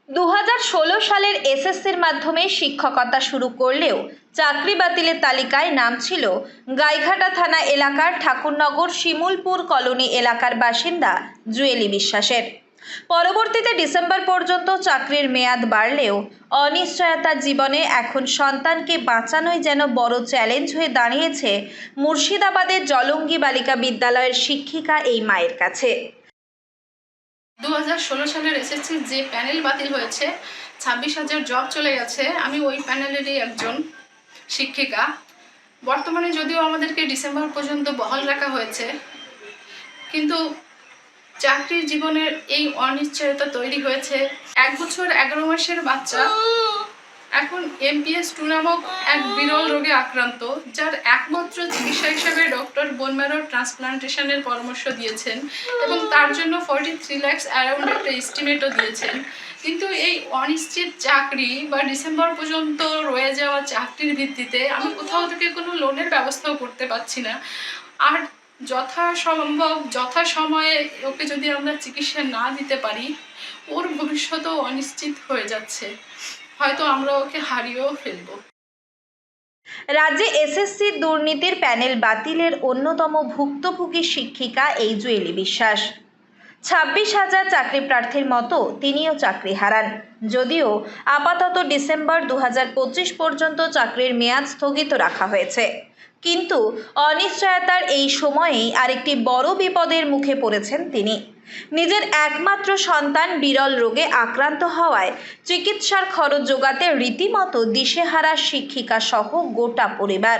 2016 সালের এসএসসির মাধ্যমে শিক্ষকতা শুরু করলেও চাকরি বাতিলের তালিকায় নাম ছিল গাইঘাটা থানা এলাকার ঠাকুরনগর শিমুলপুর কলোনি এলাকার বাসিন্দা জুয়েলি বিশ্বাসের। পরবর্তীতে ডিসেম্বর পর্যন্ত চাকরির মেয়াদ বাড়লেও অনিশ্চয়তার জীবনে এখন সন্তানকে বাঁচানোই যেন বড় চ্যালেঞ্জ হয়ে দাঁড়িয়েছে মুর্শিদাবাদের জলঙ্গি বালিকা বিদ্যালয়ের শিক্ষিকা এই মায়ের কাছে। 2016 সালের এসএসসির যে প্যানেল বাতিল হয়েছে, 26,000 জব চলে গেছে। আমি ওই প্যানেলেরই একজন শিক্ষিকা। বর্তমানে যদিও আমাদেরকে ডিসেম্বর পর্যন্ত বহাল রাখা হয়েছে, কিন্তু চাকরির জীবনের এই অনিশ্চয়তা তৈরি হয়েছে। 1 বছর 11 মাসের বাচ্চা এখন MPS 2 নামক এক বিরল রোগে আক্রান্ত, যার একমাত্র চিকিৎসা হিসেবে ডক্টর বোন ম্যারো ট্রান্সপ্লান্টেশনের পরামর্শ দিয়েছেন এবং তার জন্য 43 লাখ অ্যারাউন্ড একটা এস্টিমেটও দিয়েছেন। কিন্তু এই অনিশ্চিত চাকরি বা ডিসেম্বর পর্যন্ত রয়ে যাওয়া চাকরির ভিত্তিতে আমি কোথাও থেকে কোনো লোনের ব্যবস্থাও করতে পারছি না। আর যথাসম্ভব যথাসময়ে ওকে যদি আমরা চিকিৎসা না দিতে পারি, ওর ভবিষ্যতও অনিশ্চিত হয়ে যাচ্ছে। হয়তো আমরা ওকে হারিয়েও ফেলবো। রাজ্যে এসএসসি দুর্নীতির প্যানেল বাতিলের অন্যতম ভুক্তভোগী শিক্ষিকা এই জুয়েলি বিশ্বাস। 26,000 চাকরি প্রার্থীর মতো তিনিও চাকরি হারান। যদিও আপাতত ডিসেম্বর 2025 পর্যন্ত চাকরির মেয়াদ স্থগিত রাখা হয়েছে, কিন্তু অনিশ্চয়তার এই সময়েই আরেকটি বড় বিপদের মুখে পড়েছেন তিনি। নিজের একমাত্র সন্তান বিরল রোগে আক্রান্ত হওয়ায় চিকিৎসার খরচ জোগাতে রীতিমতো দিশেহারা শিক্ষিকা সহ গোটা পরিবার।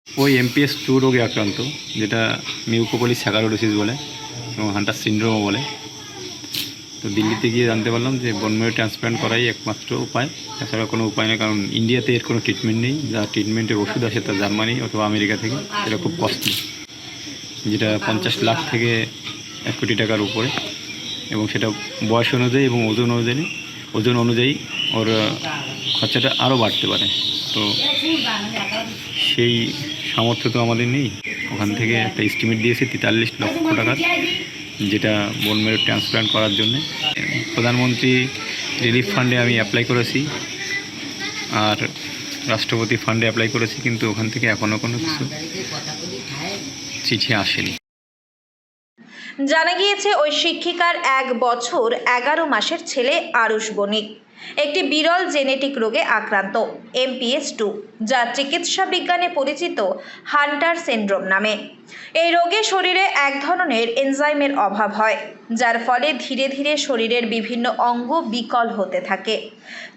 ওই MPS 2 রোগে আক্রান্ত, যেটা মিউকোপলিস স্যাকারোডোসিস বলে এবং হান্টার সিনড্রোমও বলে। তো দিল্লিতে গিয়ে জানতে পারলাম যে বোন ম্যারো ট্রান্সপ্ল্যান্ট করাই একমাত্র উপায়, তাছাড়া কোনো উপায় নেই। কারণ ইন্ডিয়াতে এর কোনো ট্রিটমেন্ট নেই। যা ট্রিটমেন্টের ওষুধ আসে তা জার্মানি অথবা আমেরিকা থেকে, এটা খুব কস্টলি, যেটা 50 লাখ থেকে 1 কোটি টাকার উপরে, এবং সেটা বয়স অনুযায়ী এবং ওজন অনুযায়ী ওর খরচাটা আরও বাড়তে পারে। তো সেই সামর্থ্য তো আমাদের নেই। ওখান থেকে একটা এস্টিমেট দিয়েছে 43 লক্ষ টাকার, যেটা বোন ম্যারো ট্রান্সপ্ল্যান্ট করার জন্য। প্রধানমন্ত্রী রিলিফ ফান্ডে আমি অ্যাপ্লাই করেছি, আর রাষ্ট্রপতি ফান্ডে অ্যাপ্লাই করেছি, কিন্তু ওখান থেকে এখনও কোনো কিছু চিঠি আসেনি। জানা গিয়েছে ওই শিক্ষিকার 1 বছর 11 মাসের ছেলে আরুষ বণিক একটি বিরল জেনেটিক রোগে আক্রান্ত MPS 2, যা চিকিৎসা বিজ্ঞানে পরিচিত হান্টার সিনড্রোম নামে। এই রোগে শরীরে এক ধরনের এনজাইমের অভাব হয়, যার ফলে ধীরে ধীরে শরীরের বিভিন্ন অঙ্গ বিকল হতে থাকে।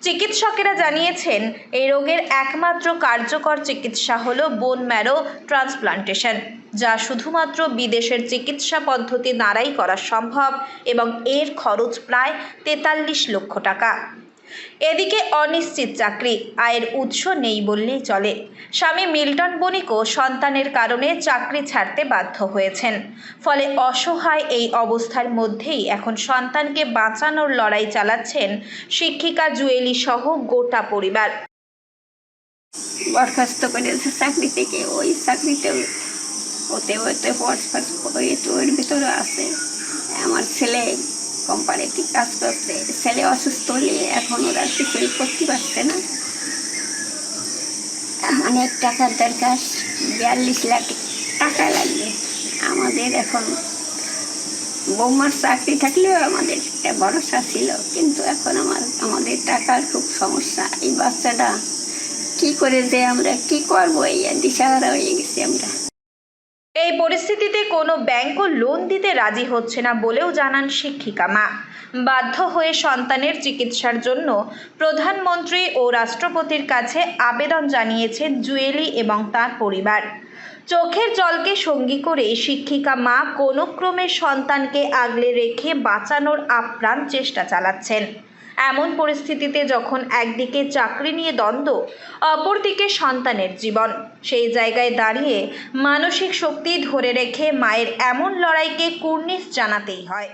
চিকিৎসকেরা জানিয়েছেন এই রোগের একমাত্র কার্যকর চিকিৎসা হলো বোন ম্যারো ট্রান্সপ্লান্টেশন, যা শুধুমাত্র বিদেশের চিকিৎসা পদ্ধতি দ্বারাই করা সম্ভব এবং এর খরচ প্রায় 43 লক্ষ টাকা। এদিকে অনিশ্চিত চাকরি, আয়ের উৎস নেই বললেই চলে। স্বামী মিল্টন বণিকও সন্তানের কারণে চাকরি ছাড়তে বাধ্য হয়েছেন। ফলে অসহায় এই অবস্থার মধ্যেই এখন সন্তানকে বাঁচানোর লড়াই চালাচ্ছেন শিক্ষিকা জুয়েলি সহ গোটা পরিবার। বরখাস্ত করেছে চাকরি থেকে, ওই চাকরিতে ওতে ওর ভিতরে আছে। আমার ছেলে কোম্পানিতে কাজ করছে, ছেলে অসুস্থ হলে এখন ওরা কিছুই করতে পারছে না। অনেক টাকার দরকার, 42 লাখ টাকা লাগবে আমাদের। এখন বৌমার চাকরি থাকলেও আমাদের একটা ভরসা ছিল, কিন্তু এখন আমাদের টাকার খুব সমস্যা। এই বাচ্চাটা কি করে যে আমরা কি করবো, এই দিশাহারা হয়ে গেছি আমরা। এই পরিস্থিতিতে কোনো ব্যাংকও লোন দিতে রাজি হচ্ছে না বলেও জানান শিক্ষিকা মা। বাধ্য হয়ে সন্তানের চিকিৎসার জন্য প্রধানমন্ত্রী ও রাষ্ট্রপতির কাছে আবেদন জানিয়েছেন জুয়েলি এবং তার পরিবার। চোখের জলকে সঙ্গী করে শিক্ষিকা মা কোনো ক্রমে সন্তানকে আগলে রেখে বাঁচানোর আপ্রাণ চেষ্টা চালাচ্ছেন। এমন পরিস্থিতিতে যখন একদিকে চাকরি নিয়ে দ্বন্দ্ব, অপরদিকে সন্তানের জীবন, সেই জায়গায় দাঁড়িয়ে মানসিক শক্তি ধরে রেখে মায়ের এমন লড়াইকে কুর্নিশ জানাতেই হয়।